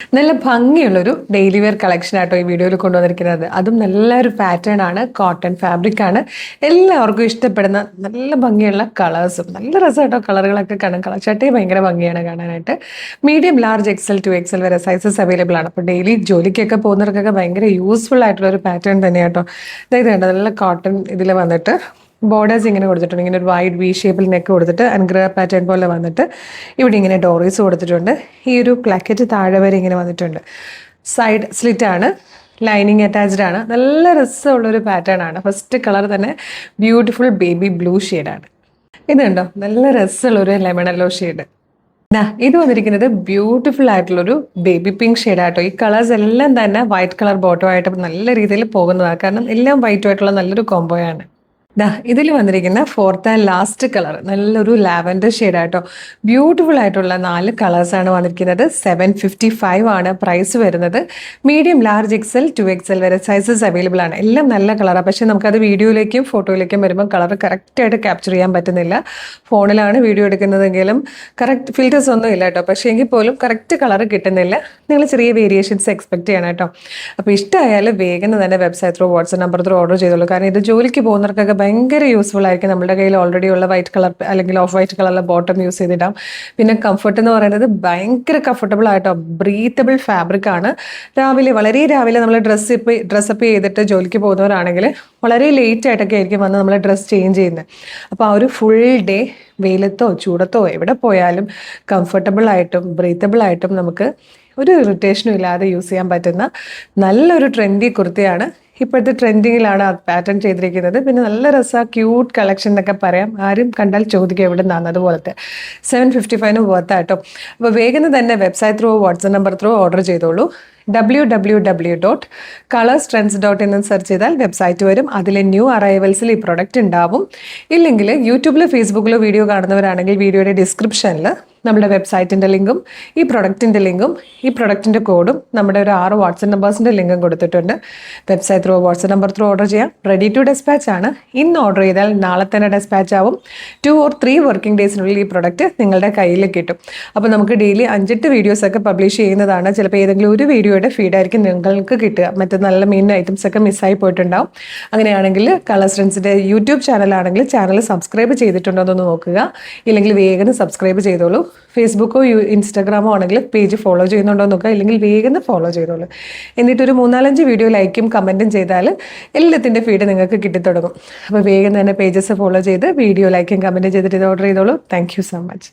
നല്ല ഭംഗിയുള്ളൊരു daily wear collection ആട്ടോ ഈ വീഡിയോയിൽ കൊണ്ടുവന്നിരിക്കുന്നത്. അതും നല്ലൊരു പാറ്റേൺ ആണ്, കോട്ടൺ ഫാബ്രിക് ആണ്. എല്ലാവർക്കും ഇഷ്ടപ്പെടുന്ന നല്ല ഭംഗിയുള്ള കളേഴ്സും നല്ല രസമായിട്ടോ കളറുകളൊക്കെ കാണാൻ. കളർ ചട്ടയും ഭയങ്കര ഭംഗിയാണ് കാണാനായിട്ട്. Medium, large, XL to XL വരെ സൈസസ് അവൈലബിൾ ആണ്. അപ്പോൾ ഡെയിലി ജോലിക്കൊക്കെ പോകുന്നവർക്കൊക്കെ ഭയങ്കര യൂസ്ഫുൾ ആയിട്ടുള്ള ഒരു പാറ്റേൺ തന്നെയാട്ടോ. അതായത് കണ്ടോ, നല്ല കോട്ടൺ ഇതിൽ വന്നിട്ട് ബോർഡേഴ്സ് ഇങ്ങനെ കൊടുത്തിട്ടുണ്ട്. ഇങ്ങനെ ഒരു വൈഡ് വി ഷേപ്പിൽ നെക്ക് കൊടുത്തിട്ട് അൻഗ്ര പാറ്റേൺ പോലെ വന്നിട്ട് ഇവിടെ ഇങ്ങനെ ഡോറീസ് കൊടുത്തിട്ടുണ്ട്. ഈ ഒരു പ്ലാക്കറ്റ് താഴെ വരെ ഇങ്ങനെ വന്നിട്ടുണ്ട്. സൈഡ് സ്ലിറ്റ് ആണ്, ലൈനിങ് അറ്റാച്ച്ഡ് ആണ്. നല്ല രസമുള്ളൊരു പാറ്റേൺ ആണ്. ഫസ്റ്റ് കളർ തന്നെ ബ്യൂട്ടിഫുൾ ബേബി ബ്ലൂ ഷെയ്ഡാണ്. ഇത് കണ്ടോ, നല്ല രസമുള്ളൊരു ലെമൺ യെല്ലോ ഷെയ്ഡ്. ഇത് വന്നിരിക്കുന്നത് ബ്യൂട്ടിഫുൾ ആയിട്ടുള്ളൊരു ബേബി പിങ്ക് ഷെയ്ഡാട്ടോ. ഈ കളേഴ്സ് എല്ലാം തന്നെ വൈറ്റ് കളർ ബോട്ടോ ആയിട്ട് നല്ല രീതിയിൽ പോകുന്നതാണ്. കാരണം എല്ലാം വൈറ്റുമായിട്ടുള്ള നല്ലൊരു കോംബോയാണ്. ഇതിൽ വന്നിരിക്കുന്ന ഫോർത്ത് ആൻഡ് ലാസ്റ്റ് കളർ നല്ലൊരു ലാവൻഡർ ഷെയ്ഡായിട്ടോ. ബ്യൂട്ടിഫുൾ ആയിട്ടുള്ള 4 കളേഴ്സാണ് വന്നിരിക്കുന്നത്. 755 ആണ് പ്രൈസ് വരുന്നത്. മീഡിയം, ലാർജ്, എക്സൽ 2XL വരെ സൈസസ് അവൈലബിൾ ആണ്. എല്ലാം നല്ല കളറാണ്. പക്ഷേ നമുക്കത് വീഡിയോയിലേക്കും ഫോട്ടോയിലേക്കും വരുമ്പോൾ കളർ കറക്റ്റായിട്ട് ക്യാപ്ചർ ചെയ്യാൻ പറ്റുന്നില്ല. ഫോണിലാണ് വീഡിയോ എടുക്കുന്നതെങ്കിലും കറക്റ്റ് ഫിൽറ്റേഴ്സ് ഒന്നും ഇല്ല കേട്ടോ. പക്ഷേ എങ്കിൽ പോലും കറക്റ്റ് കളർ കിട്ടുന്നില്ല. നിങ്ങൾ ചെറിയ വേരിയേഷൻസ് എക്സ്പെക്ട് ചെയ്യണം കേട്ടോ. അപ്പോൾ ഇഷ്ടമായാലും വേഗം തന്നെ website through, WhatsApp number through order ചെയ്തോളൂ. കാരണം ഇത് ജോലിക്ക് പോകുന്നവർക്കൊക്കെ ഭയങ്കര യൂസ്ഫുൾ ആയിരിക്കും. നമ്മുടെ കയ്യിൽ ഓൾറെഡി ഉള്ള വൈറ്റ് കളർ അല്ലെങ്കിൽ ഓഫ് വൈറ്റ് കളറിലെ ബോട്ടം യൂസ് ചെയ്തിടാം. പിന്നെ കംഫർട്ട് എന്ന് പറയുന്നത് ഭയങ്കര കംഫർട്ടബിൾ ആയിട്ടോ. ബ്രീത്തബിൾ ഫാബ്രിക് ആണ്. വളരെ രാവിലെ നമ്മൾ ഡ്രസ്സപ്പ് ചെയ്തിട്ട് ജോലിക്ക് പോകുന്നവരാണെങ്കിൽ വളരെ ലേറ്റ് ആയിട്ടൊക്കെ ആയിരിക്കും വന്ന് നമ്മൾ ഡ്രസ്സ് ചേഞ്ച് ചെയ്യുന്നത്. അപ്പോൾ ആ ഒരു ഫുൾ ഡേ വെയിലത്തോ ചൂടത്തോ എവിടെ പോയാലും കംഫർട്ടബിൾ ആയിട്ടും ബ്രീത്തബിൾ ആയിട്ടും നമുക്ക് ഒരു ഇറിറ്റേഷനും ഇല്ലാതെ യൂസ് ചെയ്യാൻ പറ്റുന്ന നല്ലൊരു ട്രെൻഡി കുർത്തിയാണ്. ഇപ്പോഴത്തെ ട്രെൻഡിങ്ങിലാണ് ആ പാറ്റേൺ ചെയ്തിരിക്കുന്നത്. പിന്നെ നല്ല രസമാണ്, ക്യൂട്ട് കളക്ഷൻ എന്നൊക്കെ പറയാം. ആരും കണ്ടാൽ ചോദിക്കുക എവിടെ നിന്നാണ്. അതുപോലത്തെ 755 വർത്താട്ടോ. അപ്പോൾ വേഗം തന്നെ website through, WhatsApp number through order ചെയ്തോളൂ. www.colorstrends.in സെർച്ച് ചെയ്താൽ വെബ്സൈറ്റ് വരും. അതിലെ ന്യൂ അറൈവൽസിൽ ഈ പ്രൊഡക്റ്റ് ഉണ്ടാവും. ഇല്ലെങ്കിൽ യൂട്യൂബിലോ ഫേസ്ബുക്കിലോ വീഡിയോ കാണുന്നവരാണെങ്കിൽ വീഡിയോയുടെ ഡിസ്ക്രിപ്ഷനിൽ നമ്മുടെ വെബ്സൈറ്റിൻ്റെ ലിങ്കും ഈ പ്രൊഡക്റ്റിൻ്റെ ലിങ്കും ഈ പ്രൊഡക്റ്റിൻ്റെ കോഡും നമ്മുടെ ഒരു 6 വാട്സ്ആപ്പ് നമ്പേഴ്സിൻ്റെ ലിങ്കും കൊടുത്തിട്ടുണ്ട്. Website through, WhatsApp number through order ചെയ്യാം. റെഡി ടു ഡെസ്പാച്ച് ആണ്. ഇന്ന് ഓർഡർ ചെയ്താൽ നാളെ തന്നെ ഡെസ്പാച്ച് ആവും. 2 or 3 വർക്കിംഗ് ഡേയ്സിനുള്ളിൽ ഈ പ്രൊഡക്റ്റ് നിങ്ങളുടെ കയ്യിൽ കിട്ടും. അപ്പോൾ നമുക്ക് ഡെയിലി 5-8 വീഡിയോസൊക്കെ പബ്ലിഷ് ചെയ്യുന്നതാണ്. ചിലപ്പോൾ ഏതെങ്കിലും ഒരു വീഡിയോയുടെ ഫീഡായിരിക്കും നിങ്ങൾക്ക് കിട്ടുക. മറ്റു നല്ല മെയിൻ ഐറ്റംസ് ഒക്കെ മിസ്സായി പോയിട്ടുണ്ടാവും. അങ്ങനെയാണെങ്കിൽ കളർ സ്ട്രെൻസിൻ്റെ യൂട്യൂബ് ചാനലാണെങ്കിൽ ചാനൽ സബ്സ്ക്രൈബ് ചെയ്തിട്ടുണ്ടോ എന്നൊന്ന് നോക്കുക. ഇല്ലെങ്കിൽ വേഗം സബ്സ്ക്രൈബ് ചെയ്തോളൂ. ഫേസ്ബുക്കോ ഇൻസ്റ്റാഗ്രാമോ ആണെങ്കിൽ പേജ് ഫോളോ ചെയ്യുന്നുണ്ടോ എന്ന് നോക്കുക. ഇല്ലെങ്കിൽ വേഗം ഫോളോ ചെയ്തോളൂ. എന്നിട്ടൊരു 3-4 വീഡിയോ ലൈക്കും കമൻറ്റും ചെയ്താൽ എല്ലാത്തിൻ്റെ ഫീഡ് നിങ്ങൾക്ക് കിട്ടിത്തുടങ്ങും. അപ്പോൾ വേഗം തന്നെ പേജസ് ഫോളോ ചെയ്ത് വീഡിയോ ലൈക്കും കമൻറ്റും ചെയ്തിട്ട് ഇത് ഓർഡർ ചെയ്തോളൂ. Thank you so much.